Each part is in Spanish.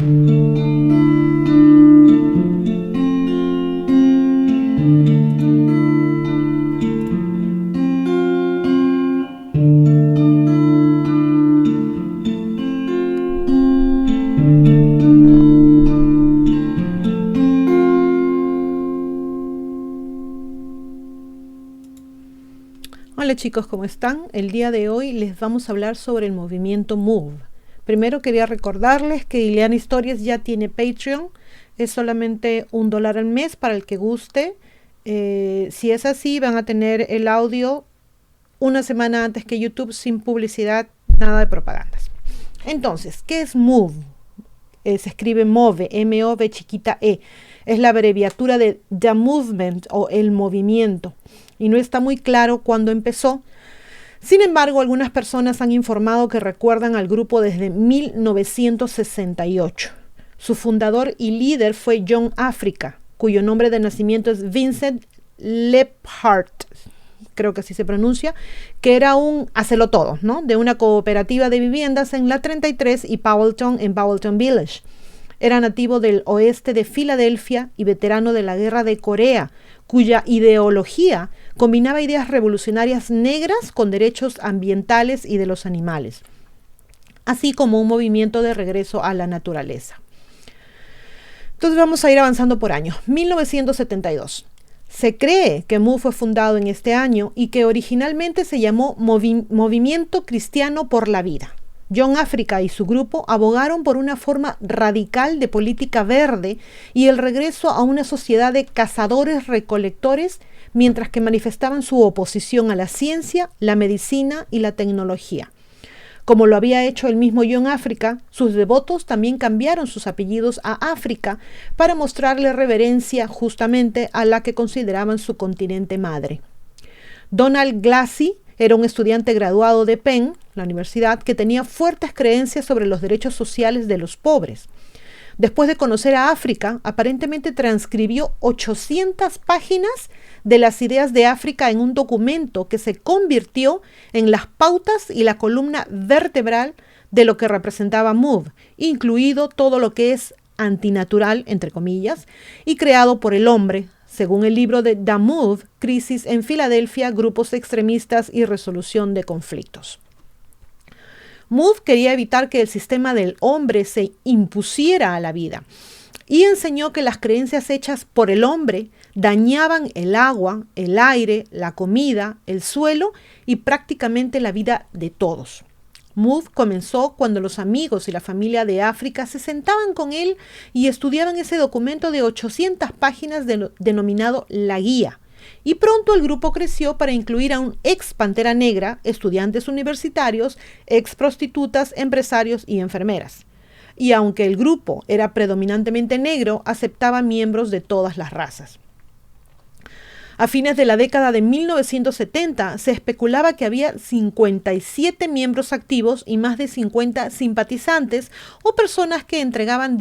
Hola chicos, ¿cómo están? El día de hoy les vamos a hablar sobre el movimiento Move. Primero quería recordarles que Ileana Historias ya tiene Patreon. Es solamente $1 al mes para el que guste. Si es así, van a tener el audio una semana antes que YouTube, sin publicidad, nada de propagandas. Entonces, ¿qué es Move? Se escribe MOVE, M-O-V chiquita E. Es la abreviatura de The Movement o el movimiento. Y no está muy claro cuándo empezó. Sin embargo, algunas personas han informado que recuerdan al grupo desde 1968. Su fundador y líder fue John Africa, cuyo nombre de nacimiento es Vincent Lephart, creo que así se pronuncia, que era un hacelo todo, ¿no? De una cooperativa de viviendas en la 33 y Powelton en Powelton Village. Era nativo del oeste de Filadelfia y veterano de la Guerra de Corea, cuya ideología combinaba ideas revolucionarias negras con derechos ambientales y de los animales, así como un movimiento de regreso a la naturaleza. Entonces vamos a ir avanzando por años. 1972. Se cree que Move fue fundado en este año y que originalmente se llamó Movimiento Cristiano por la Vida. John Africa y su grupo abogaron por una forma radical de política verde y el regreso a una sociedad de cazadores-recolectores, mientras que manifestaban su oposición a la ciencia, la medicina y la tecnología. Como lo había hecho el mismo John Africa, sus devotos también cambiaron sus apellidos a África para mostrarle reverencia justamente a la que consideraban su continente madre. Donald Glassy era un estudiante graduado de Penn, la universidad, que tenía fuertes creencias sobre los derechos sociales de los pobres. Después de conocer a África, aparentemente transcribió 800 páginas de las ideas de África en un documento que se convirtió en las pautas y la columna vertebral de lo que representaba Move, incluido todo lo que es antinatural, entre comillas, y creado por el hombre, según el libro de The Move, Crisis en Filadelfia, Grupos Extremistas y Resolución de Conflictos. Move quería evitar que el sistema del hombre se impusiera a la vida y enseñó que las creencias hechas por el hombre dañaban el agua, el aire, la comida, el suelo y prácticamente la vida de todos. Move comenzó cuando los amigos y la familia de África se sentaban con él y estudiaban ese documento de 800 páginas denominado La Guía. Y pronto el grupo creció para incluir a un ex Pantera Negra, estudiantes universitarios, ex prostitutas, empresarios y enfermeras. Y aunque el grupo era predominantemente negro, aceptaba miembros de todas las razas. A fines de la década de 1970 se especulaba que había 57 miembros activos y más de 50 simpatizantes o personas que entregaban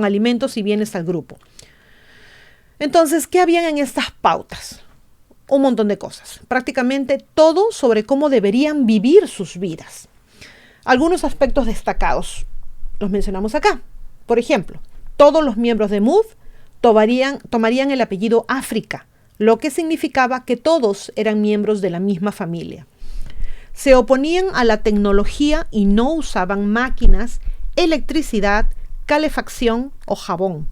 alimentos y bienes al grupo. Entonces, ¿qué habían en estas pautas? Un montón de cosas. Prácticamente todo sobre cómo deberían vivir sus vidas. Algunos aspectos destacados los mencionamos acá. Por ejemplo, todos los miembros de Move tomarían el apellido África, lo que significaba que todos eran miembros de la misma familia. Se oponían a la tecnología y no usaban máquinas, electricidad, calefacción o jabón.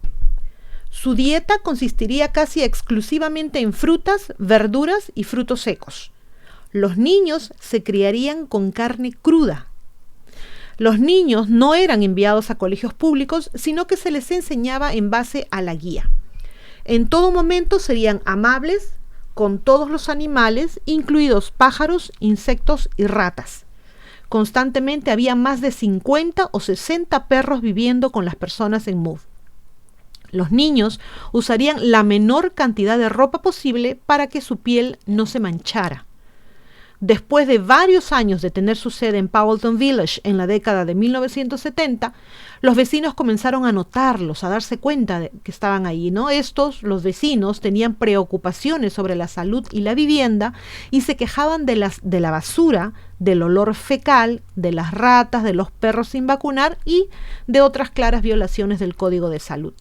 Su dieta consistiría casi exclusivamente en frutas, verduras y frutos secos. Los niños se criarían con carne cruda. Los niños no eran enviados a colegios públicos, sino que se les enseñaba en base a la guía. En todo momento serían amables con todos los animales, incluidos pájaros, insectos y ratas. Constantemente había más de 50 o 60 perros viviendo con las personas en Move. Los niños usarían la menor cantidad de ropa posible para que su piel no se manchara. Después de varios años de tener su sede en Powelton Village en la década de 1970, los vecinos comenzaron a notarlos, a darse cuenta de que estaban ahí, ¿no? Los vecinos, tenían preocupaciones sobre la salud y la vivienda y se quejaban de la basura, del olor fecal, de las ratas, de los perros sin vacunar y de otras claras violaciones del Código de Salud.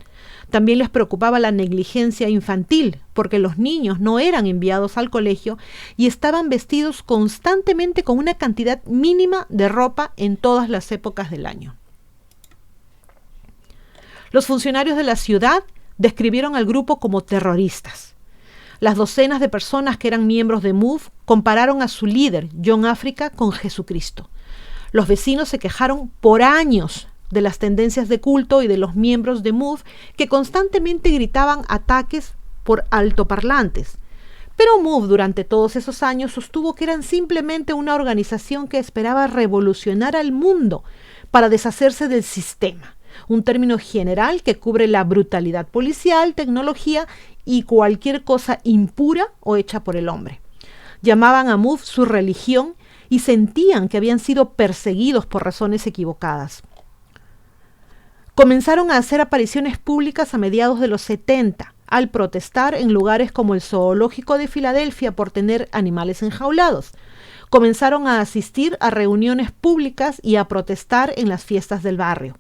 También les preocupaba la negligencia infantil, porque los niños no eran enviados al colegio y estaban vestidos constantemente con una cantidad mínima de ropa en todas las épocas del año. Los funcionarios de la ciudad describieron al grupo como terroristas. Las docenas de personas que eran miembros de MOVE compararon a su líder, John Africa, con Jesucristo. Los vecinos se quejaron por años de las tendencias de culto y de los miembros de MOVE que constantemente gritaban ataques por altoparlantes. Pero MOVE durante todos esos años sostuvo que eran simplemente una organización que esperaba revolucionar al mundo para deshacerse del sistema, un término general que cubre la brutalidad policial, tecnología y cualquier cosa impura o hecha por el hombre. Llamaban a MOVE su religión y sentían que habían sido perseguidos por razones equivocadas. Comenzaron a hacer apariciones públicas a mediados de los 70, al protestar en lugares como el Zoológico de Filadelfia por tener animales enjaulados. Comenzaron a asistir a reuniones públicas y a protestar en las fiestas del barrio.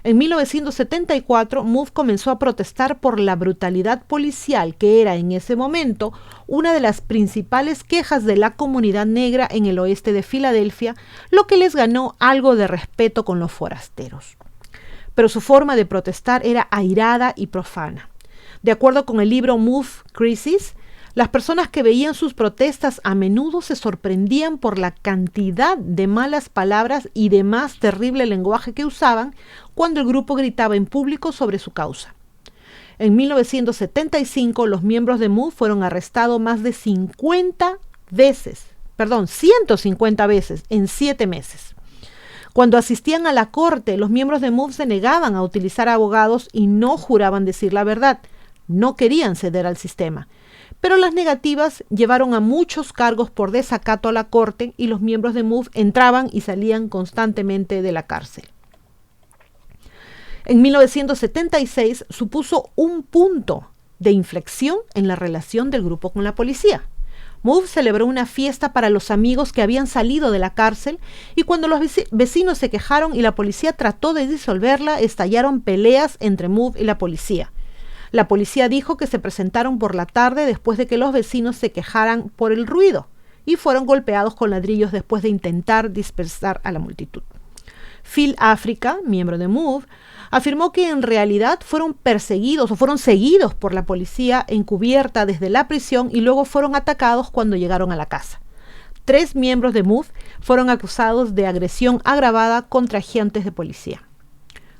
En 1974, MOVE comenzó a protestar por la brutalidad policial, que era en ese momento una de las principales quejas de la comunidad negra en el oeste de Filadelfia, lo que les ganó algo de respeto con los forasteros. Pero su forma de protestar era airada y profana. De acuerdo con el libro MOVE Crisis, las personas que veían sus protestas a menudo se sorprendían por la cantidad de malas palabras y de más terrible lenguaje que usaban cuando el grupo gritaba en público sobre su causa. En 1975, los miembros de MOVE fueron arrestados más de 150 veces en 7 meses. Cuando asistían a la corte, los miembros de MOVE se negaban a utilizar abogados y no juraban decir la verdad. No querían ceder al sistema. Pero las negativas llevaron a muchos cargos por desacato a la corte y los miembros de MOVE entraban y salían constantemente de la cárcel. En 1976 supuso un punto de inflexión en la relación del grupo con la policía. MOVE celebró una fiesta para los amigos que habían salido de la cárcel y cuando los vecinos se quejaron y la policía trató de disolverla, estallaron peleas entre MOVE y la policía. La policía dijo que se presentaron por la tarde después de que los vecinos se quejaran por el ruido y fueron golpeados con ladrillos después de intentar dispersar a la multitud. Phil Africa, miembro de MOVE, afirmó que en realidad fueron perseguidos o fueron seguidos por la policía encubierta desde la prisión y luego fueron atacados cuando llegaron a la casa. 3 miembros de MOVE fueron acusados de agresión agravada contra agentes de policía.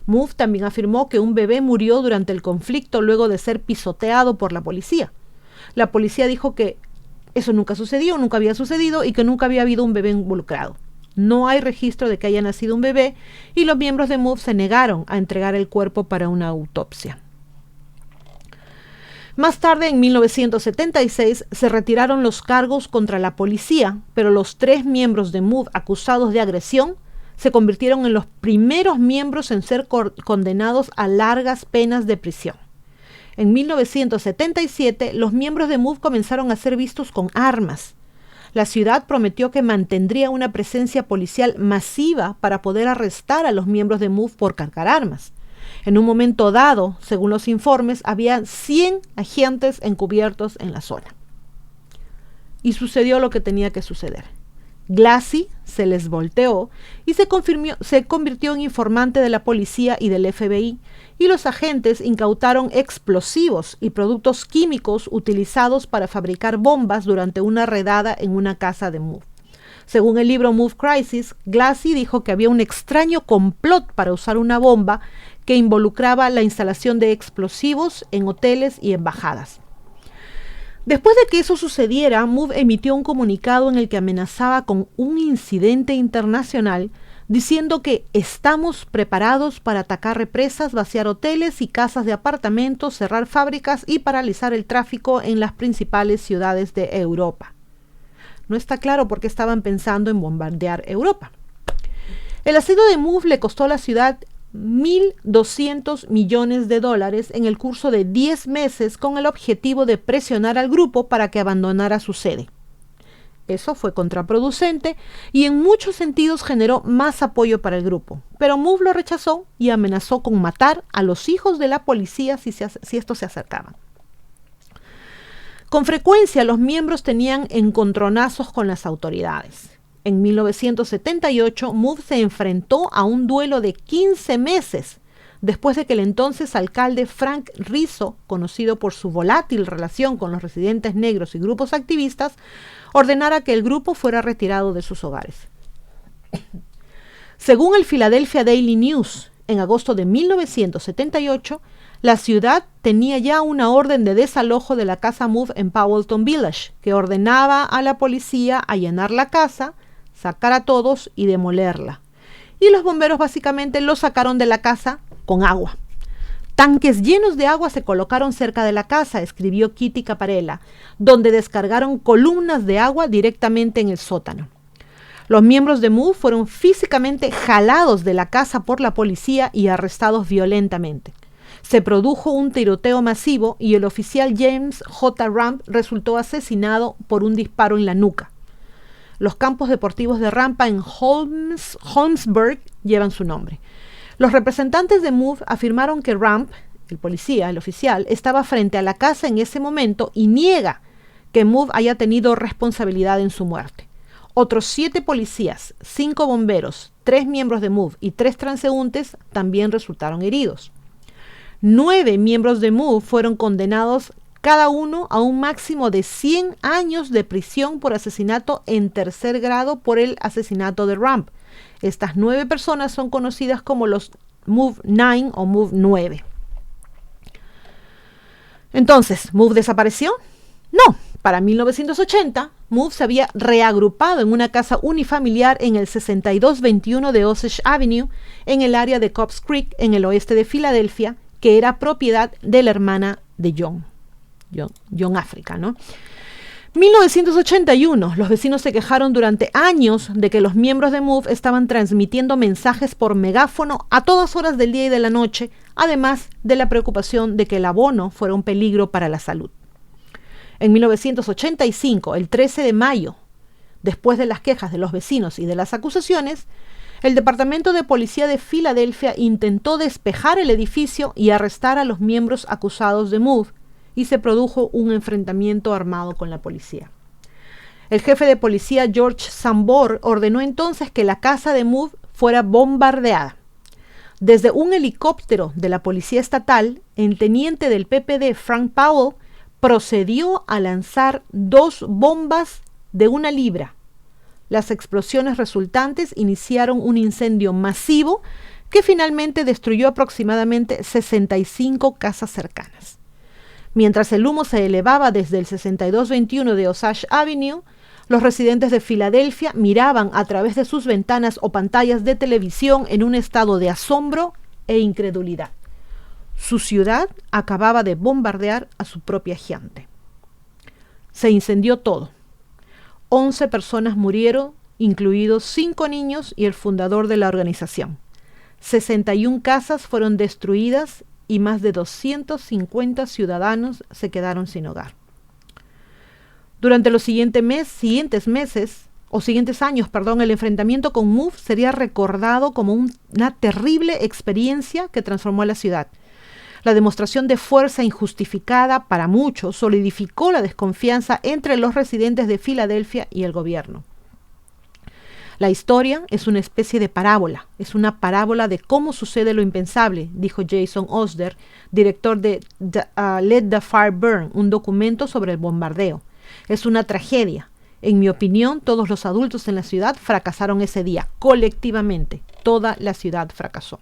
MOVE también afirmó que un bebé murió durante el conflicto luego de ser pisoteado por la policía. La policía dijo que eso nunca había sucedido y que nunca había habido un bebé involucrado. No hay registro de que haya nacido un bebé y los miembros de MOVE se negaron a entregar el cuerpo para una autopsia. Más tarde, en 1976, se retiraron los cargos contra la policía, pero los 3 miembros de MOVE acusados de agresión se convirtieron en los primeros miembros en ser condenados a largas penas de prisión. En 1977, los miembros de MOVE comenzaron a ser vistos con armas. La ciudad prometió que mantendría una presencia policial masiva para poder arrestar a los miembros de MOVE por cargar armas. En un momento dado, según los informes, había 100 agentes encubiertos en la zona. Y sucedió lo que tenía que suceder. Glassie se les volteó y se convirtió en informante de la policía y del FBI, y los agentes incautaron explosivos y productos químicos utilizados para fabricar bombas durante una redada en una casa de MOVE. Según el libro MOVE Crisis, Glassie dijo que había un extraño complot para usar una bomba que involucraba la instalación de explosivos en hoteles y embajadas. Después de que eso sucediera, MOVE emitió un comunicado en el que amenazaba con un incidente internacional, diciendo que estamos preparados para atacar represas, vaciar hoteles y casas de apartamentos, cerrar fábricas y paralizar el tráfico en las principales ciudades de Europa. No está claro por qué estaban pensando en bombardear Europa. El asedio de MOVE le costó a la ciudad $1.200 millones en el curso de 10 meses con el objetivo de presionar al grupo para que abandonara su sede. Eso fue contraproducente y en muchos sentidos generó más apoyo para el grupo. Pero Move lo rechazó y amenazó con matar a los hijos de la policía si estos se acercaban. Con frecuencia los miembros tenían encontronazos con las autoridades. En 1978, Move se enfrentó a un duelo de 15 meses después de que el entonces alcalde Frank Rizzo, conocido por su volátil relación con los residentes negros y grupos activistas, ordenara que el grupo fuera retirado de sus hogares. Según el Philadelphia Daily News, en agosto de 1978, la ciudad tenía ya una orden de desalojo de la casa Move en Powelton Village, que ordenaba a la policía allanar la casa, sacar a todos y demolerla. Y los bomberos básicamente lo sacaron de la casa con agua. Tanques llenos de agua se colocaron cerca de la casa, escribió Kitty Caparella, donde descargaron columnas de agua directamente en el sótano. Los miembros de Move fueron físicamente jalados de la casa por la policía y arrestados violentamente. Se produjo un tiroteo masivo y el oficial James J. Ramp resultó asesinado por un disparo en la nuca. Los campos deportivos de rampa en Holmesburg llevan su nombre. Los representantes de Move afirmaron que Ramp, el oficial, estaba frente a la casa en ese momento y niega que Move haya tenido responsabilidad en su muerte. Otros 7 policías, 5 bomberos, 3 miembros de Move y 3 transeúntes también resultaron heridos. 9 miembros de Move fueron condenados cada uno a un máximo de 100 años de prisión por asesinato en tercer grado por el asesinato de Ramp. Estas 9 personas son conocidas como los Move 9 o Move 9. Entonces, ¿Move desapareció? No. Para 1980, Move se había reagrupado en una casa unifamiliar en el 6221 de Osage Avenue, en el área de Cobbs Creek, en el oeste de Filadelfia, que era propiedad de la hermana de John Africa, ¿no? 1981, los vecinos se quejaron durante años de que los miembros de Move estaban transmitiendo mensajes por megáfono a todas horas del día y de la noche, además de la preocupación de que el abono fuera un peligro para la salud. En 1985, el 13 de mayo, después de las quejas de los vecinos y de las acusaciones, el Departamento de Policía de Filadelfia intentó despejar el edificio y arrestar a los miembros acusados de Move, y se produjo un enfrentamiento armado con la policía. El jefe de policía George Sambor ordenó entonces que la casa de Move fuera bombardeada. Desde un helicóptero de la policía estatal, el teniente del PPD Frank Powell procedió a lanzar 2 bombas de 1 libra. Las explosiones resultantes iniciaron un incendio masivo que finalmente destruyó aproximadamente 65 casas cercanas. Mientras el humo se elevaba desde el 6221 de Osage Avenue, los residentes de Filadelfia miraban a través de sus ventanas o pantallas de televisión en un estado de asombro e incredulidad. Su ciudad acababa de bombardear a su propia gente. Se incendió todo. 11 personas murieron, incluidos 5 niños y el fundador de la organización. 61 casas fueron destruidas y más de 250 ciudadanos se quedaron sin hogar. Durante los siguientes años, el enfrentamiento con Move sería recordado como una terrible experiencia que transformó a la ciudad. La demostración de fuerza injustificada para muchos solidificó la desconfianza entre los residentes de Filadelfia y el gobierno. La historia es una especie de parábola, es una parábola de cómo sucede lo impensable, dijo Jason Osder, director de Let the Fire Burn, un documento sobre el bombardeo. Es una tragedia. En mi opinión, todos los adultos en la ciudad fracasaron ese día, colectivamente. Toda la ciudad fracasó.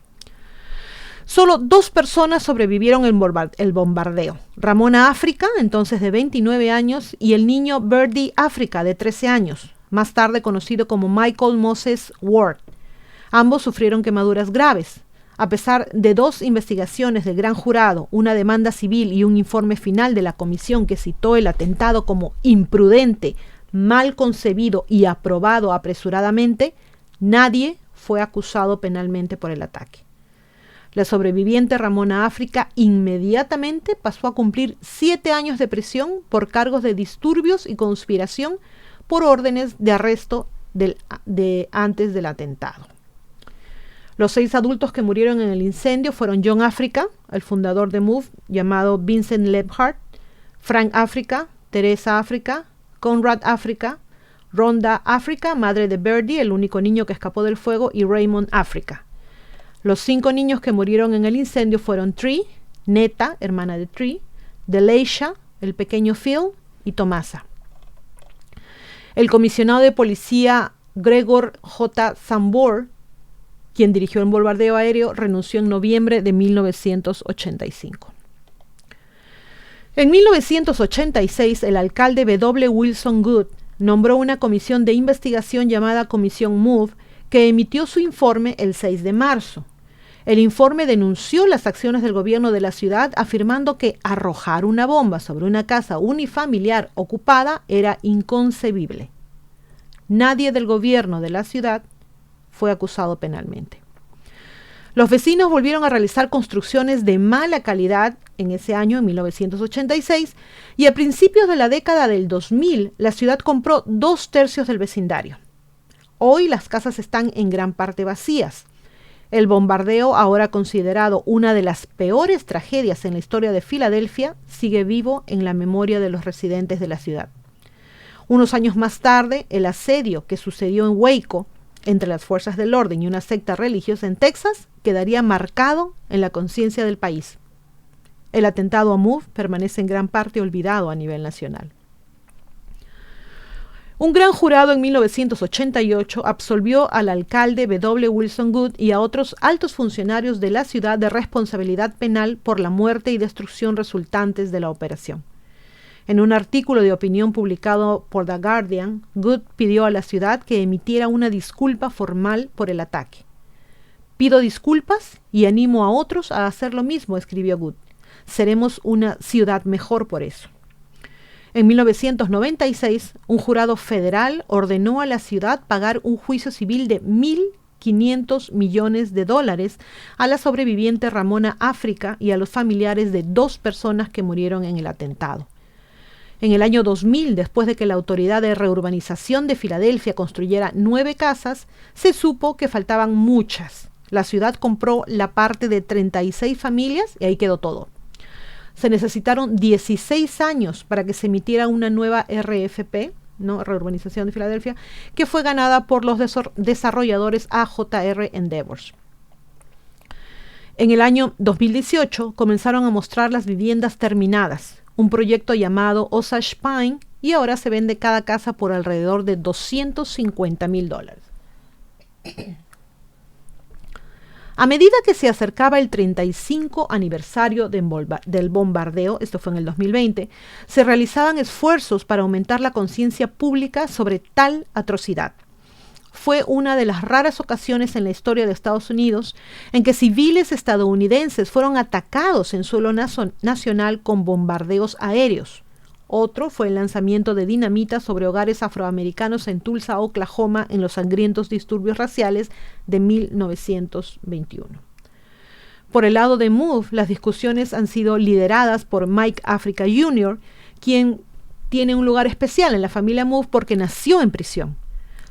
Solo 2 personas sobrevivieron el bombardeo. Ramona Africa, entonces de 29 años, y el niño Birdie Africa, de 13 años. Más tarde conocido como Michael Moses Ward. Ambos sufrieron quemaduras graves. A pesar de 2 investigaciones del gran jurado, una demanda civil y un informe final de la comisión que citó el atentado como imprudente, mal concebido y aprobado apresuradamente, nadie fue acusado penalmente por el ataque. La sobreviviente Ramona Africa inmediatamente pasó a cumplir 7 años de prisión por cargos de disturbios y conspiración por órdenes de arresto antes del atentado. Los 6 adultos que murieron en el incendio fueron John Africa, el fundador de Move, llamado Vincent Lephart, Frank Africa, Teresa Africa, Conrad Africa, Rhonda Africa, madre de Birdie, el único niño que escapó del fuego, y Raymond Africa. Los 5 niños que murieron en el incendio fueron Tree, Neta, hermana de Tree, Delisha, el pequeño Phil, y Tomasa. El comisionado de policía Gregor J. Zambor, quien dirigió el bombardeo aéreo, renunció en noviembre de 1985. En 1986, el alcalde W. Wilson Goode nombró una comisión de investigación llamada Comisión Move, que emitió su informe el 6 de marzo. El informe denunció las acciones del gobierno de la ciudad, afirmando que arrojar una bomba sobre una casa unifamiliar ocupada era inconcebible. Nadie del gobierno de la ciudad fue acusado penalmente. Los vecinos volvieron a realizar construcciones de mala calidad en ese año, en 1986, y a principios de la década del 2000, la ciudad compró 2/3 del vecindario. Hoy las casas están en gran parte vacías. El bombardeo, ahora considerado una de las peores tragedias en la historia de Filadelfia, sigue vivo en la memoria de los residentes de la ciudad. Unos años más tarde, el asedio que sucedió en Waco entre las fuerzas del orden y una secta religiosa en Texas quedaría marcado en la conciencia del país. El atentado a Move permanece en gran parte olvidado a nivel nacional. Un gran jurado en 1988 absolvió al alcalde W. Wilson Goode y a otros altos funcionarios de la ciudad de responsabilidad penal por la muerte y destrucción resultantes de la operación. En un artículo de opinión publicado por The Guardian, Goode pidió a la ciudad que emitiera una disculpa formal por el ataque. «Pido disculpas y animo a otros a hacer lo mismo», escribió Goode. «Seremos una ciudad mejor por eso». En 1996, un jurado federal ordenó a la ciudad pagar un juicio civil de $1.500 millones a la sobreviviente Ramona Africa y a los familiares de 2 personas que murieron en el atentado. En el año 2000, después de que la Autoridad de Reurbanización de Filadelfia construyera 9 casas, se supo que faltaban muchas. La ciudad compró la parte de 36 familias y ahí quedó todo. Se necesitaron 16 años para que se emitiera una nueva RFP, ¿no? Reurbanización de Filadelfia, que fue ganada por los desarrolladores AJR Endeavors. En el año 2018 comenzaron a mostrar las viviendas terminadas, un proyecto llamado Osage Pine, y ahora se vende cada casa por alrededor de $250,000. A medida que se acercaba el 35 aniversario del bombardeo, esto fue en el 2020, se realizaban esfuerzos para aumentar la conciencia pública sobre tal atrocidad. Fue una de las raras ocasiones en la historia de Estados Unidos en que civiles estadounidenses fueron atacados en suelo nacional con bombardeos aéreos. Otro fue el lanzamiento de dinamita sobre hogares afroamericanos en Tulsa, Oklahoma, en los sangrientos disturbios raciales de 1921. Por el lado de Move, las discusiones han sido lideradas por Mike Africa Jr., quien tiene un lugar especial en la familia Move porque nació en prisión.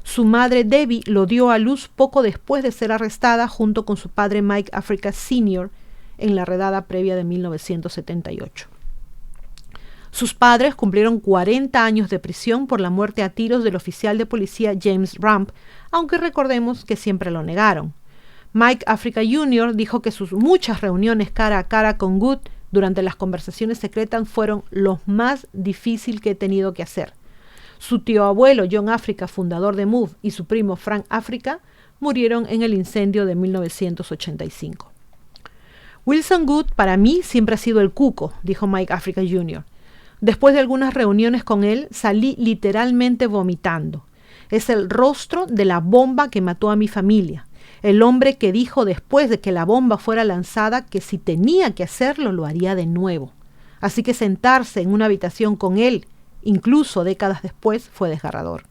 Su madre Debbie lo dio a luz poco después de ser arrestada junto con su padre Mike Africa Sr. en la redada previa de 1978. Sus padres cumplieron 40 años de prisión por la muerte a tiros del oficial de policía James Ramp, aunque recordemos que siempre lo negaron. Mike Africa Jr. dijo que sus muchas reuniones cara a cara con Goode durante las conversaciones secretas fueron lo más difícil que he tenido que hacer. Su tío abuelo John Africa, fundador de Move, y su primo Frank Africa murieron en el incendio de 1985. Wilson Goode para mí siempre ha sido el cuco, dijo Mike Africa Jr. Después de algunas reuniones con él, salí literalmente vomitando. Es el rostro de la bomba que mató a mi familia. El hombre que dijo después de que la bomba fuera lanzada que si tenía que hacerlo, lo haría de nuevo. Así que sentarse en una habitación con él, incluso décadas después, fue desgarrador.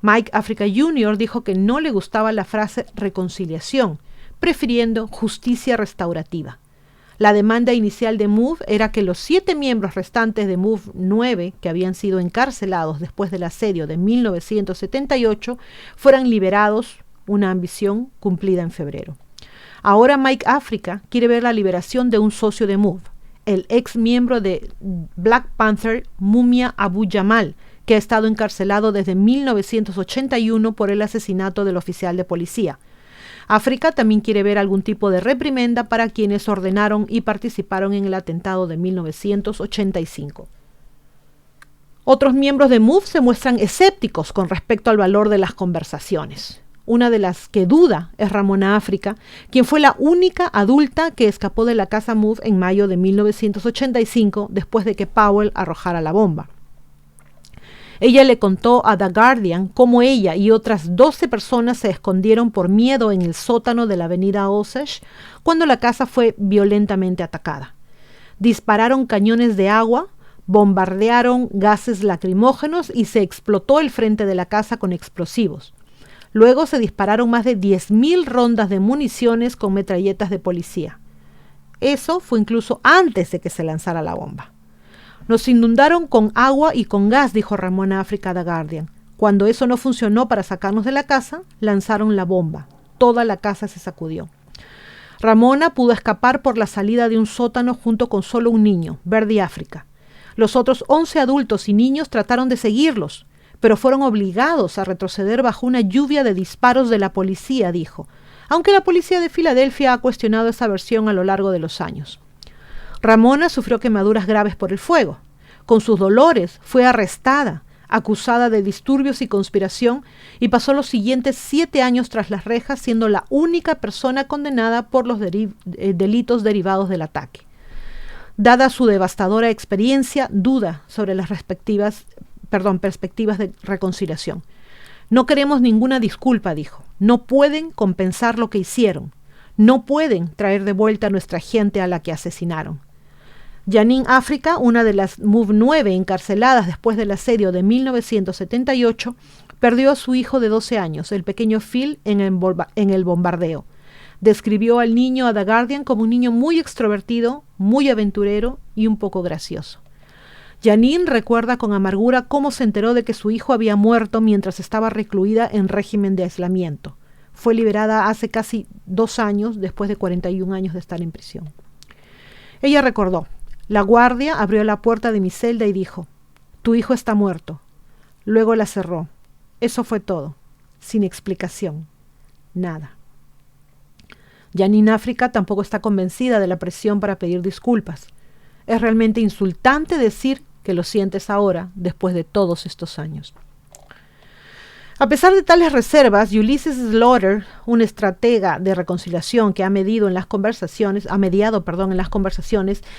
Mike Africa Jr. dijo que no le gustaba la frase reconciliación, prefiriendo justicia restaurativa. La demanda inicial de MOVE era que los 7 miembros restantes de MOVE 9, que habían sido encarcelados después del asedio de 1978, fueran liberados, una ambición cumplida en febrero. Ahora Mike Africa quiere ver la liberación de un socio de MOVE, el ex miembro de Black Panther, Mumia Abu Jamal, que ha estado encarcelado desde 1981 por el asesinato del oficial de policía. África también quiere ver algún tipo de reprimenda para quienes ordenaron y participaron en el atentado de 1985. Otros miembros de MOVE se muestran escépticos con respecto al valor de las conversaciones. Una de las que duda es Ramona África, quien fue la única adulta que escapó de la casa MOVE en mayo de 1985 después de que Powell arrojara la bomba. Ella le contó a The Guardian cómo ella y otras 12 personas se escondieron por miedo en el sótano de la avenida Osage cuando la casa fue violentamente atacada. Dispararon cañones de agua, bombardearon gases lacrimógenos y se explotó el frente de la casa con explosivos. Luego se dispararon más de 10.000 rondas de municiones con metralletas de policía. Eso fue incluso antes de que se lanzara la bomba. Nos inundaron con agua y con gas, dijo Ramona África a The Guardian. Cuando eso no funcionó para sacarnos de la casa, lanzaron la bomba. Toda la casa se sacudió. Ramona pudo escapar por la salida de un sótano junto con solo un niño, Verdi África. Los otros 11 adultos y niños trataron de seguirlos, pero fueron obligados a retroceder bajo una lluvia de disparos de la policía, dijo, aunque la policía de Filadelfia ha cuestionado esa versión a lo largo de los años. Ramona sufrió quemaduras graves por el fuego. Con sus dolores fue arrestada, acusada de disturbios y conspiración, y pasó los siguientes 7 años tras las rejas, siendo la única persona condenada por los delitos derivados del ataque. Dada su devastadora experiencia, duda sobre las perspectivas de reconciliación. No queremos ninguna disculpa, dijo. No pueden compensar lo que hicieron. No pueden traer de vuelta a nuestra gente a la que asesinaron. Janine África, una de las MOVE 9 encarceladas después del asedio de 1978, perdió a su hijo de 12 años, el pequeño Phil, en el bombardeo. Describió al niño a The Guardian como un niño muy extrovertido, muy aventurero y un poco gracioso. Janine recuerda con amargura cómo se enteró de que su hijo había muerto mientras estaba recluida en régimen de aislamiento. Fue liberada hace casi 2 años, después de 41 años de estar en prisión. Ella recordó: la guardia abrió la puerta de mi celda y dijo, «Tu hijo está muerto». Luego la cerró. Eso fue todo, sin explicación, nada. Janine África tampoco está convencida de la presión para pedir disculpas. Es realmente insultante decir que lo sientes ahora, después de todos estos años. A pesar de tales reservas, Ulysses Slaughter, un estratega de reconciliación que ha mediado en las conversaciones,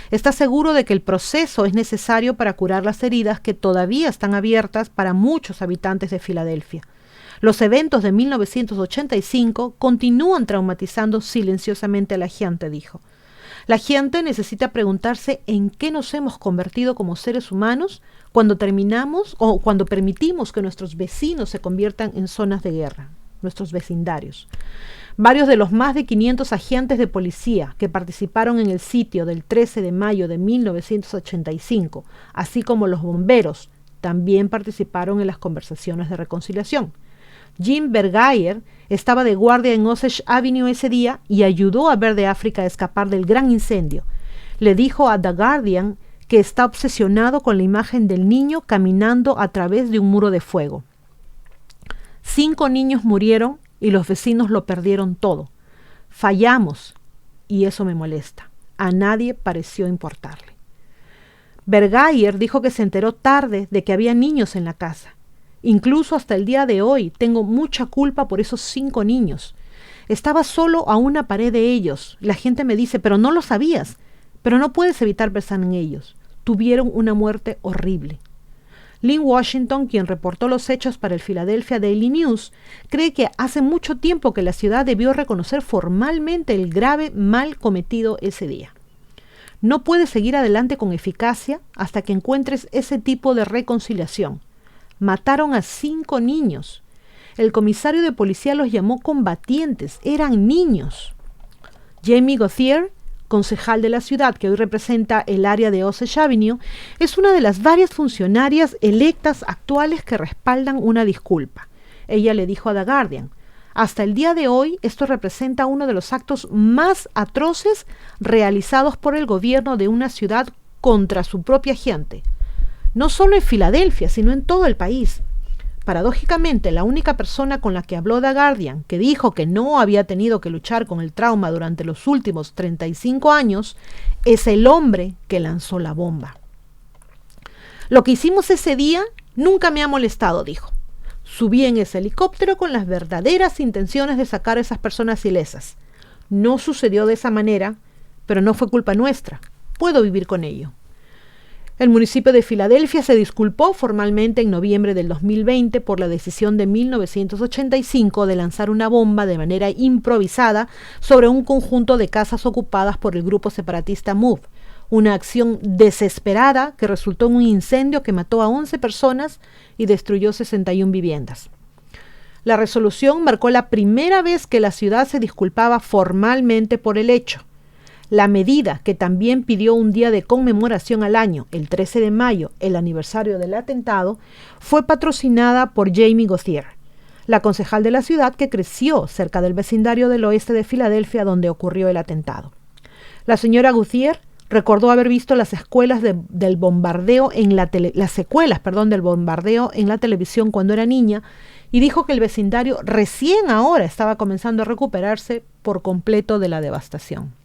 está seguro de que el proceso es necesario para curar las heridas que todavía están abiertas para muchos habitantes de Filadelfia. Los eventos de 1985 continúan traumatizando silenciosamente a la gente, dijo. La gente necesita preguntarse en qué nos hemos convertido como seres humanos cuando permitimos que nuestros vecinos se conviertan en zonas de guerra, nuestros vecindarios. Varios de los más de 500 agentes de policía que participaron en el sitio del 13 de mayo de 1985, así como los bomberos, también participaron en las conversaciones de reconciliación. Jim Bergaier estaba de guardia en Osage Avenue ese día y ayudó a Verdi África a escapar del gran incendio. Le dijo a The Guardian que está obsesionado con la imagen del niño caminando a través de un muro de fuego. 5 niños murieron y los vecinos lo perdieron todo. Fallamos y eso me molesta. A nadie pareció importarle. Bergaier dijo que se enteró tarde de que había niños en la casa. Incluso hasta el día de hoy tengo mucha culpa por esos 5 niños. Estaba solo a una pared de ellos. La gente me dice, pero no lo sabías. Pero no puedes evitar pensar en ellos. Tuvieron una muerte horrible. Lynn Washington, quien reportó los hechos para el Philadelphia Daily News, cree que hace mucho tiempo que la ciudad debió reconocer formalmente el grave mal cometido ese día. No puedes seguir adelante con eficacia hasta que encuentres ese tipo de reconciliación. Mataron a 5 niños. El comisario de policía los llamó combatientes. Eran niños. Jamie Gauthier, concejal de la ciudad que hoy representa el área de Osage Avenue, es una de las varias funcionarias electas actuales que respaldan una disculpa. Ella le dijo a The Guardian: hasta el día de hoy, esto representa uno de los actos más atroces realizados por el gobierno de una ciudad contra su propia gente. No solo en Filadelfia, sino en todo el país. Paradójicamente, la única persona con la que habló The Guardian, que dijo que no había tenido que luchar con el trauma durante los últimos 35 años, es el hombre que lanzó la bomba. Lo que hicimos ese día nunca me ha molestado, dijo. Subí en ese helicóptero con las verdaderas intenciones de sacar a esas personas ilesas. No sucedió de esa manera, pero no fue culpa nuestra. Puedo vivir con ello. El municipio de Filadelfia se disculpó formalmente en noviembre del 2020 por la decisión de 1985 de lanzar una bomba de manera improvisada sobre un conjunto de casas ocupadas por el grupo separatista MOVE, una acción desesperada que resultó en un incendio que mató a 11 personas y destruyó 61 viviendas. La resolución marcó la primera vez que la ciudad se disculpaba formalmente por el hecho. La medida, que también pidió un día de conmemoración al año, el 13 de mayo, el aniversario del atentado, fue patrocinada por Jamie Gauthier, la concejal de la ciudad que creció cerca del vecindario del oeste de Filadelfia donde ocurrió el atentado. La señora Gauthier recordó haber visto las secuelas del bombardeo en la televisión cuando era niña y dijo que el vecindario recién ahora estaba comenzando a recuperarse por completo de la devastación.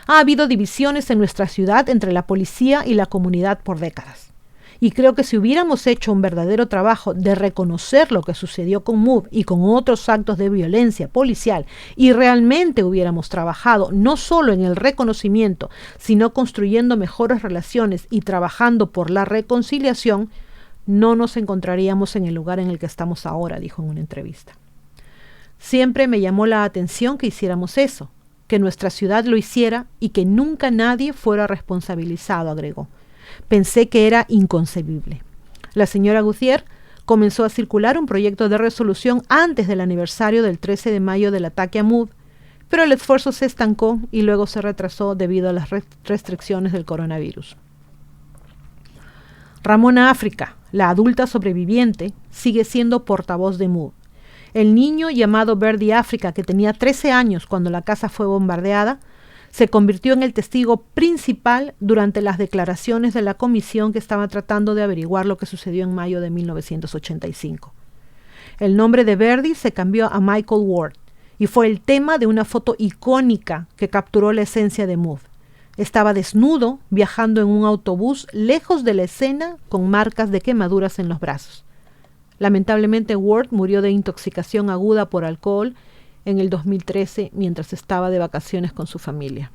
Ha habido divisiones en nuestra ciudad entre la policía y la comunidad por décadas. Y creo que si hubiéramos hecho un verdadero trabajo de reconocer lo que sucedió con MOVE y con otros actos de violencia policial y realmente hubiéramos trabajado no solo en el reconocimiento, sino construyendo mejores relaciones y trabajando por la reconciliación, no nos encontraríamos en el lugar en el que estamos ahora, dijo en una entrevista. Siempre me llamó la atención que hiciéramos eso, que nuestra ciudad lo hiciera y que nunca nadie fuera responsabilizado, agregó. Pensé que era inconcebible. La señora Gauthier comenzó a circular un proyecto de resolución antes del aniversario del 13 de mayo del ataque a MOVE, pero el esfuerzo se estancó y luego se retrasó debido a las restricciones del coronavirus. Ramona África, la adulta sobreviviente, sigue siendo portavoz de MOVE. El niño llamado Birdie África, que tenía 13 años cuando la casa fue bombardeada, se convirtió en el testigo principal durante las declaraciones de la comisión que estaba tratando de averiguar lo que sucedió en mayo de 1985. El nombre de Birdie se cambió a Michael Ward y fue el tema de una foto icónica que capturó la esencia de MOVE. Estaba desnudo, viajando en un autobús lejos de la escena con marcas de quemaduras en los brazos. Lamentablemente, Ward murió de intoxicación aguda por alcohol en el 2013 mientras estaba de vacaciones con su familia.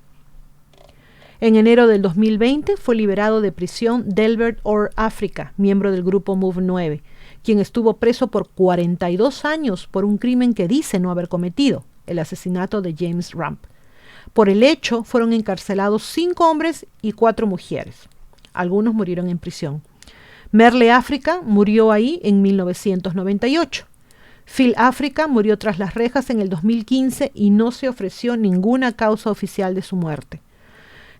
En enero del 2020 fue liberado de prisión Delbert Orr África, miembro del grupo MOVE 9, quien estuvo preso por 42 años por un crimen que dice no haber cometido, el asesinato de James Ramp. Por el hecho fueron encarcelados 5 hombres y 4 mujeres. Algunos murieron en prisión. Merle África murió ahí en 1998. Phil África murió tras las rejas en el 2015 y no se ofreció ninguna causa oficial de su muerte.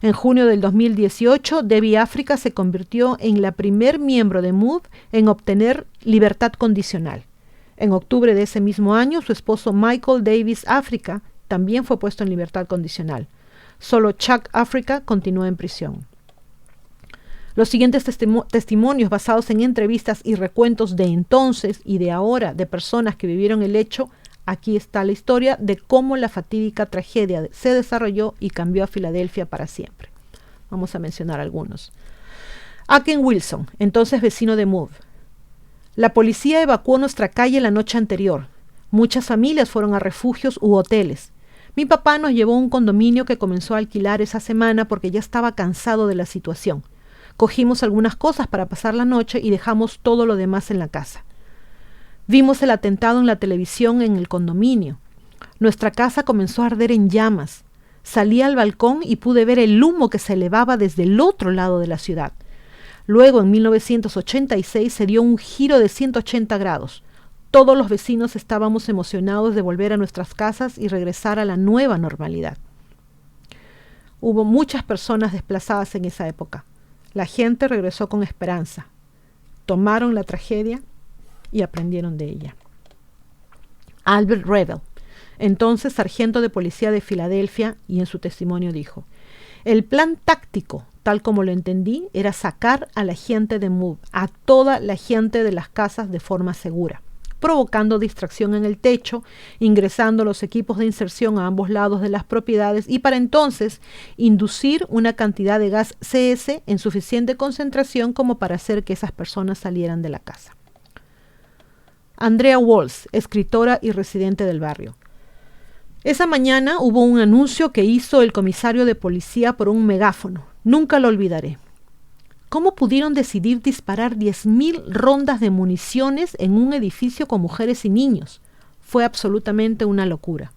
En junio del 2018, Debbie África se convirtió en la primer miembro de MOVE en obtener libertad condicional. En octubre de ese mismo año, su esposo Michael Davis África también fue puesto en libertad condicional. Solo Chuck África continuó en prisión. Los siguientes testimonios basados en entrevistas y recuentos de entonces y de ahora de personas que vivieron el hecho, aquí está la historia de cómo la fatídica tragedia se desarrolló y cambió a Filadelfia para siempre. Vamos a mencionar algunos. Aken Wilson, entonces vecino de MOVE. La policía evacuó nuestra calle la noche anterior. Muchas familias fueron a refugios u hoteles. Mi papá nos llevó a un condominio que comenzó a alquilar esa semana porque ya estaba cansado de la situación. Cogimos algunas cosas para pasar la noche y dejamos todo lo demás en la casa. Vimos el atentado en la televisión en el condominio. Nuestra casa comenzó a arder en llamas. Salí al balcón y pude ver el humo que se elevaba desde el otro lado de la ciudad. Luego, en 1986, se dio un giro de 180 grados. Todos los vecinos estábamos emocionados de volver a nuestras casas y regresar a la nueva normalidad. Hubo muchas personas desplazadas en esa época. La gente regresó con esperanza. Tomaron la tragedia y aprendieron de ella. Albert Revel, entonces sargento de policía de Filadelfia, y en su testimonio dijo: el plan táctico, tal como lo entendí, era sacar a la gente de Move, a toda la gente de las casas de forma segura, provocando distracción en el techo, ingresando los equipos de inserción a ambos lados de las propiedades y para entonces inducir una cantidad de gas CS en suficiente concentración como para hacer que esas personas salieran de la casa. Andrea Walls, escritora y residente del barrio. Esa mañana hubo un anuncio que hizo el comisario de policía por un megáfono. Nunca lo olvidaré. ¿Cómo pudieron decidir disparar 10,000 rondas de municiones en un edificio con mujeres y niños? Fue absolutamente una locura.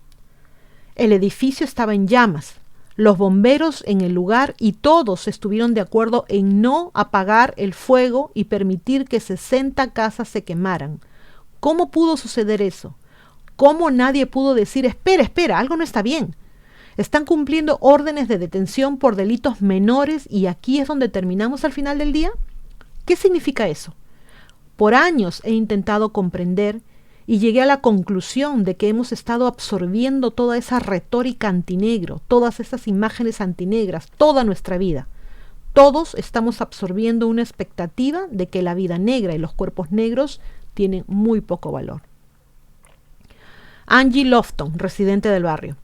El edificio estaba en llamas, los bomberos en el lugar y todos estuvieron de acuerdo en no apagar el fuego y permitir que 60 casas se quemaran. ¿Cómo pudo suceder eso? ¿Cómo nadie pudo decir, espera, algo no está bien? Están cumpliendo órdenes de detención por delitos menores y aquí es donde terminamos al final del día. ¿Qué significa eso? Por años he intentado comprender y llegué a la conclusión de que hemos estado absorbiendo toda esa retórica antinegro, todas esas imágenes antinegras, toda nuestra vida. Todos estamos absorbiendo una expectativa de que la vida negra y los cuerpos negros tienen muy poco valor. Angie Lofton, residente del barrio.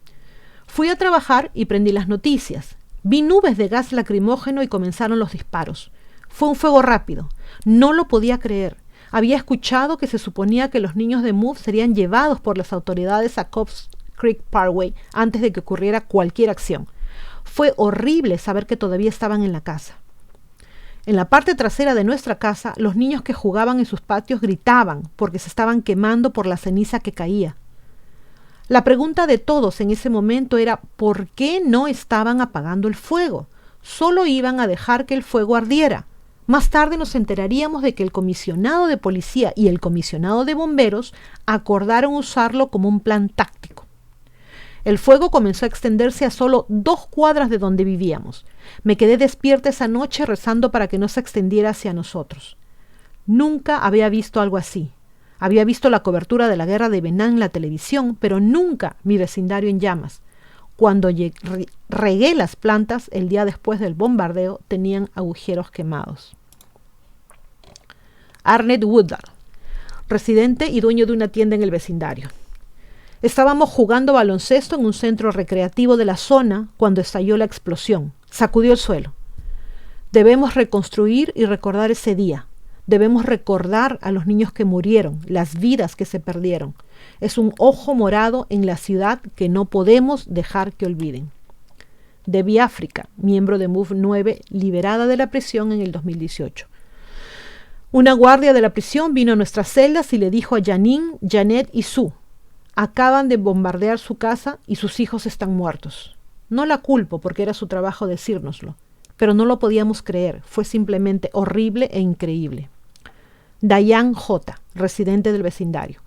Fui a trabajar y prendí las noticias. Vi nubes de gas lacrimógeno y comenzaron los disparos. Fue un fuego rápido. No lo podía creer. Había escuchado que se suponía que los niños de Move serían llevados por las autoridades a Cobbs Creek Parkway antes de que ocurriera cualquier acción. Fue horrible saber que todavía estaban en la casa. En la parte trasera de nuestra casa, los niños que jugaban en sus patios gritaban porque se estaban quemando por la ceniza que caía. La pregunta de todos en ese momento era ¿por qué no estaban apagando el fuego? Solo iban a dejar que el fuego ardiera. Más tarde nos enteraríamos de que el comisionado de policía y el comisionado de bomberos acordaron usarlo como un plan táctico. El fuego comenzó a extenderse a solo 2 cuadras de donde vivíamos. Me quedé despierta esa noche rezando para que no se extendiera hacia nosotros. Nunca había visto algo así. Había visto la cobertura de la guerra de Vietnam en la televisión, pero nunca mi vecindario en llamas. Cuando regué las plantas el día después del bombardeo, tenían agujeros quemados. Arnett Woodard, residente y dueño de una tienda en el vecindario. Estábamos jugando baloncesto en un centro recreativo de la zona cuando estalló la explosión. Sacudió el suelo. Debemos reconstruir y recordar ese día. Debemos recordar a los niños que murieron, las vidas que se perdieron. Es un ojo morado en la ciudad que no podemos dejar que olviden. Debbie África, miembro de Move 9, liberada de la prisión en el 2018. Una guardia de la prisión vino a nuestras celdas y le dijo a Janine, Janet y Sue: acaban de bombardear su casa y sus hijos están muertos. No la culpo porque era su trabajo decírnoslo, pero no lo podíamos creer. Fue simplemente horrible e increíble. Diane J., residente del vecindario.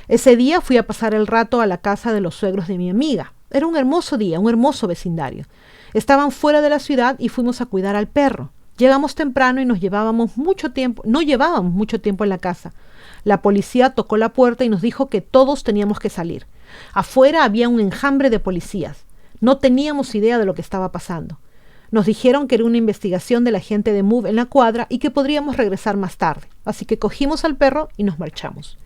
Ese día fui a pasar el rato a la casa de los suegros de mi amiga. Era un hermoso día, un hermoso vecindario. Estaban fuera de la ciudad y fuimos a cuidar al perro. Llegamos temprano y no llevábamos mucho tiempo en la casa. La policía tocó la puerta y nos dijo que todos teníamos que salir. Afuera había un enjambre de policías. No teníamos idea de lo que estaba pasando. Nos dijeron que era una investigación de la gente de Move en la cuadra y que podríamos regresar más tarde. Así que cogimos al perro y nos marchamos.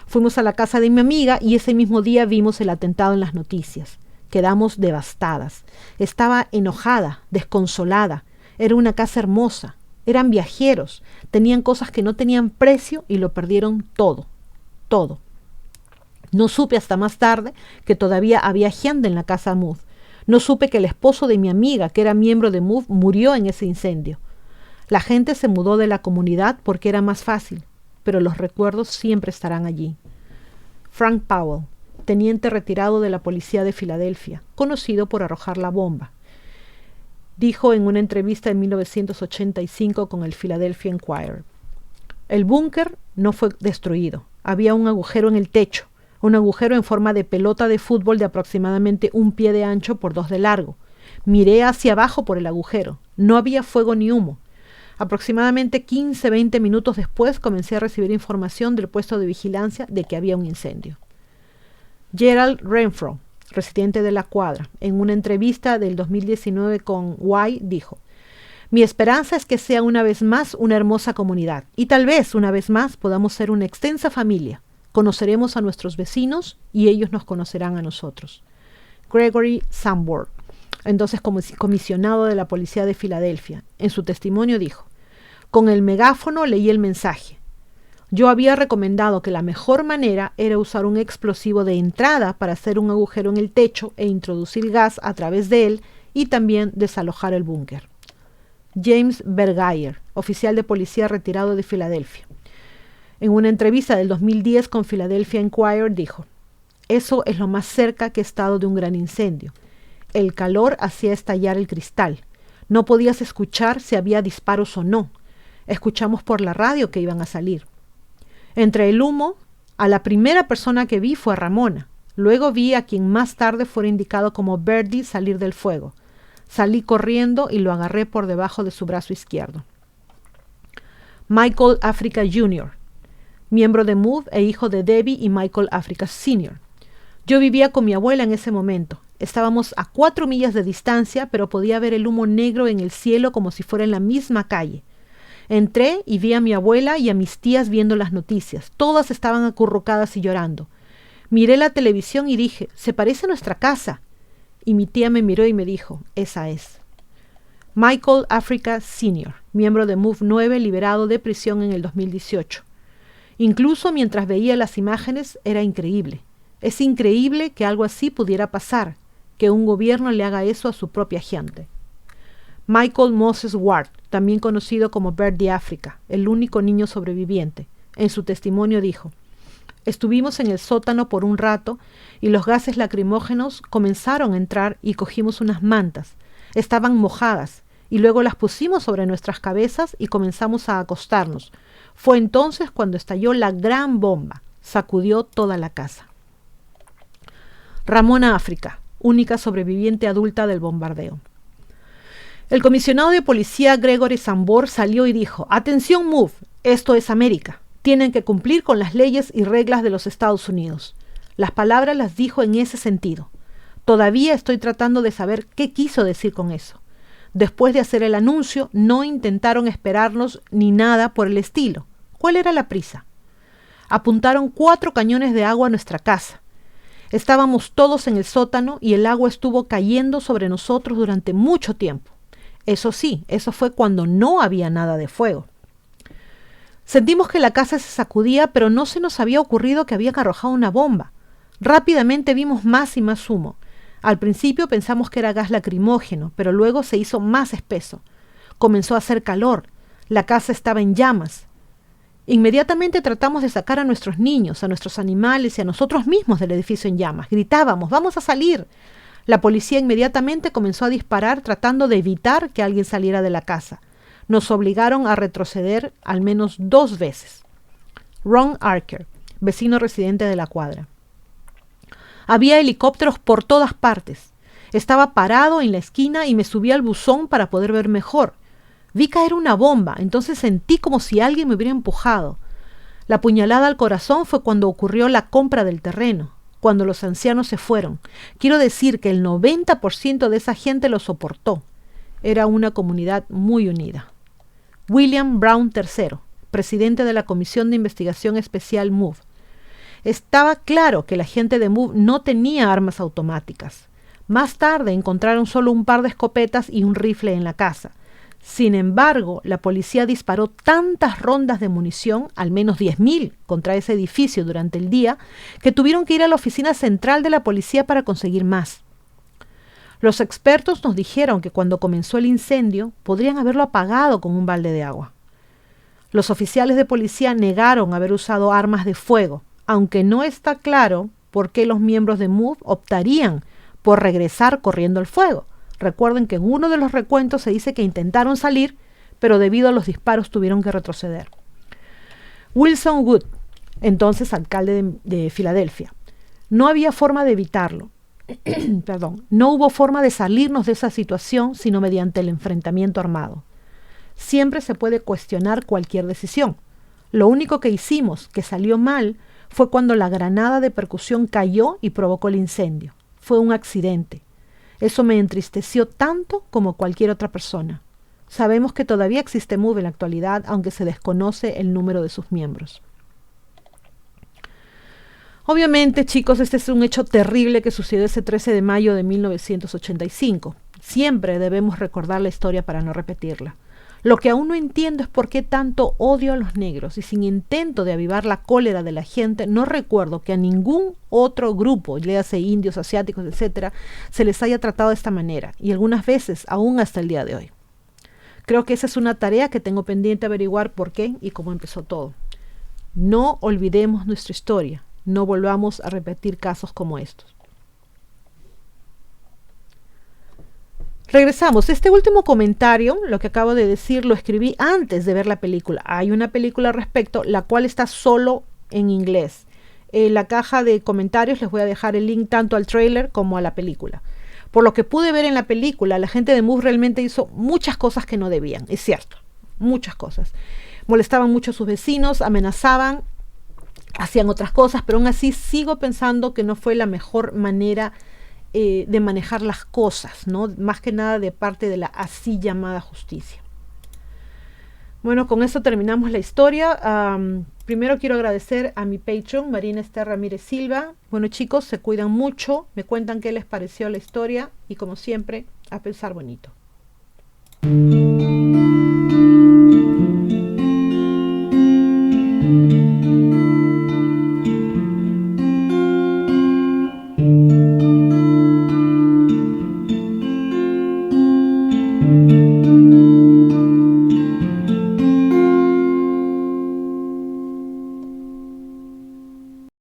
Fuimos a la casa de mi amiga y ese mismo día vimos el atentado en las noticias. Quedamos devastadas. Estaba enojada, desconsolada. Era una casa hermosa. Eran viajeros. Tenían cosas que no tenían precio y lo perdieron todo. Todo. No supe hasta más tarde que todavía había gente en la casa Move. No supe que el esposo de mi amiga, que era miembro de Move, murió en ese incendio. La gente se mudó de la comunidad porque era más fácil, pero los recuerdos siempre estarán allí. Frank Powell, teniente retirado de la policía de Filadelfia, conocido por arrojar la bomba, dijo en una entrevista en 1985 con el Philadelphia Inquirer: el búnker no fue destruido. Había un agujero en el techo. Un agujero en forma de pelota de fútbol de aproximadamente 1 pie de ancho por 2 de largo. Miré hacia abajo por el agujero. No había fuego ni humo. Aproximadamente 15-20 minutos después comencé a recibir información del puesto de vigilancia de que había un incendio. Gerald Renfro, residente de la cuadra, en una entrevista del 2019 con Y, dijo: mi esperanza es que sea una vez más una hermosa comunidad y tal vez una vez más podamos ser una extensa familia. Conoceremos a nuestros vecinos y ellos nos conocerán a nosotros. Gregory Sanborn, entonces comisionado de la policía de Filadelfia, en su testimonio dijo: con el megáfono leí el mensaje. Yo había recomendado que la mejor manera era usar un explosivo de entrada para hacer un agujero en el techo e introducir gas a través de él y también desalojar el búnker. James Bergaier, oficial de policía retirado de Filadelfia, en una entrevista del 2010 con Philadelphia Inquirer dijo: eso es lo más cerca que he estado de un gran incendio. El calor hacía estallar el cristal. No podías escuchar si había disparos o no. Escuchamos por la radio que iban a salir. Entre el humo, a la primera persona que vi fue a Ramona. Luego vi a quien más tarde fuera indicado como Birdie salir del fuego. Salí corriendo y lo agarré por debajo de su brazo izquierdo. Michael Africa Jr., miembro de MOVE e hijo de Debbie y Michael Africa Sr. Yo vivía con mi abuela en ese momento. Estábamos a 4 millas de distancia, pero podía ver el humo negro en el cielo como si fuera en la misma calle. Entré y vi a mi abuela y a mis tías viendo las noticias. Todas estaban acurrucadas y llorando. Miré la televisión y dije: se parece a nuestra casa. Y mi tía me miró y me dijo: esa es. Michael Africa Sr., miembro de MOVE 9, liberado de prisión en el 2018. Incluso mientras veía las imágenes, era increíble. Es increíble que algo así pudiera pasar, que un gobierno le haga eso a su propia gente. Michael Moses Ward, también conocido como Birdie Africa, el único niño sobreviviente, en su testimonio dijo: estuvimos en el sótano por un rato y los gases lacrimógenos comenzaron a entrar y cogimos unas mantas. Estaban mojadas y luego las pusimos sobre nuestras cabezas y comenzamos a acostarnos. Fue entonces cuando estalló la gran bomba. Sacudió toda la casa. Ramona Africa, única sobreviviente adulta del bombardeo. El comisionado de policía Gregory Sanborn salió y dijo: atención MOVE, esto es América. Tienen que cumplir con las leyes y reglas de los Estados Unidos. Las palabras las dijo en ese sentido. Todavía estoy tratando de saber qué quiso decir con eso. Después de hacer el anuncio, no intentaron esperarnos ni nada por el estilo. ¿Cuál era la prisa? Apuntaron 4 cañones de agua a nuestra casa. Estábamos todos en el sótano y el agua estuvo cayendo sobre nosotros durante mucho tiempo. Eso sí, eso fue cuando no había nada de fuego. Sentimos que la casa se sacudía, pero no se nos había ocurrido que habían arrojado una bomba. Rápidamente vimos más y más humo. Al principio pensamos que era gas lacrimógeno, pero luego se hizo más espeso. Comenzó a hacer calor. La casa estaba en llamas. Inmediatamente tratamos de sacar a nuestros niños, a nuestros animales y a nosotros mismos del edificio en llamas. Gritábamos: ¡vamos a salir! La policía inmediatamente comenzó a disparar tratando de evitar que alguien saliera de la casa. Nos obligaron a retroceder al menos 2 veces. Ron Archer, vecino residente de la cuadra. Había helicópteros por todas partes. Estaba parado en la esquina y me subí al buzón para poder ver mejor. Vi caer una bomba, entonces sentí como si alguien me hubiera empujado. La puñalada al corazón fue cuando ocurrió la compra del terreno, cuando los ancianos se fueron. Quiero decir que el 90% de esa gente lo soportó. Era una comunidad muy unida. William Brown III, presidente de la Comisión de Investigación Especial MOVE. Estaba claro que la gente de MOVE no tenía armas automáticas. Más tarde encontraron solo un par de escopetas y un rifle en la casa. Sin embargo, la policía disparó tantas rondas de munición, al menos 10.000, contra ese edificio durante el día, que tuvieron que ir a la oficina central de la policía para conseguir más. Los expertos nos dijeron que cuando comenzó el incendio, podrían haberlo apagado con un balde de agua. Los oficiales de policía negaron haber usado armas de fuego, aunque no está claro por qué los miembros de MOVE optarían por regresar corriendo al fuego. Recuerden que en uno de los recuentos se dice que intentaron salir, pero debido a los disparos tuvieron que retroceder. Wilson Wood, entonces alcalde de Filadelfia. No había forma de evitarlo. perdón, no hubo forma de salirnos de esa situación sino mediante el enfrentamiento armado. Siempre se puede cuestionar cualquier decisión. Lo único que hicimos que salió mal fue cuando la granada de percusión cayó y provocó el incendio. Fue un accidente. Eso me entristeció tanto como cualquier otra persona. Sabemos que todavía existe MOVE en la actualidad, aunque se desconoce el número de sus miembros. Obviamente, chicos, este es un hecho terrible que sucedió ese 13 de mayo de 1985. Siempre debemos recordar la historia para no repetirla. Lo que aún no entiendo es por qué tanto odio a los negros, y sin intento de avivar la cólera de la gente, no recuerdo que a ningún otro grupo, léase indios, asiáticos, etcétera, se les haya tratado de esta manera, y algunas veces aún hasta el día de hoy. Creo que esa es una tarea que tengo pendiente averiguar por qué y cómo empezó todo. No olvidemos nuestra historia, no volvamos a repetir casos como estos. Regresamos. Este último comentario, lo que acabo de decir, lo escribí antes de ver la película. Hay una película al respecto, la cual está solo en inglés. En la caja de comentarios les voy a dejar el link tanto al tráiler como a la película. Por lo que pude ver en la película, la gente de MOVE realmente hizo muchas cosas que no debían, es cierto, muchas cosas. Molestaban mucho a sus vecinos, amenazaban, hacían otras cosas, pero aún así sigo pensando que no fue la mejor manera de manejar las cosas, ¿no? Más que nada de parte de la así llamada justicia. Bueno, con esto terminamos la historia. Primero quiero agradecer a mi Patreon, Marina Esther Ramírez Silva. Bueno, chicos, se cuidan mucho, me cuentan qué les pareció la historia y como siempre, a pensar bonito.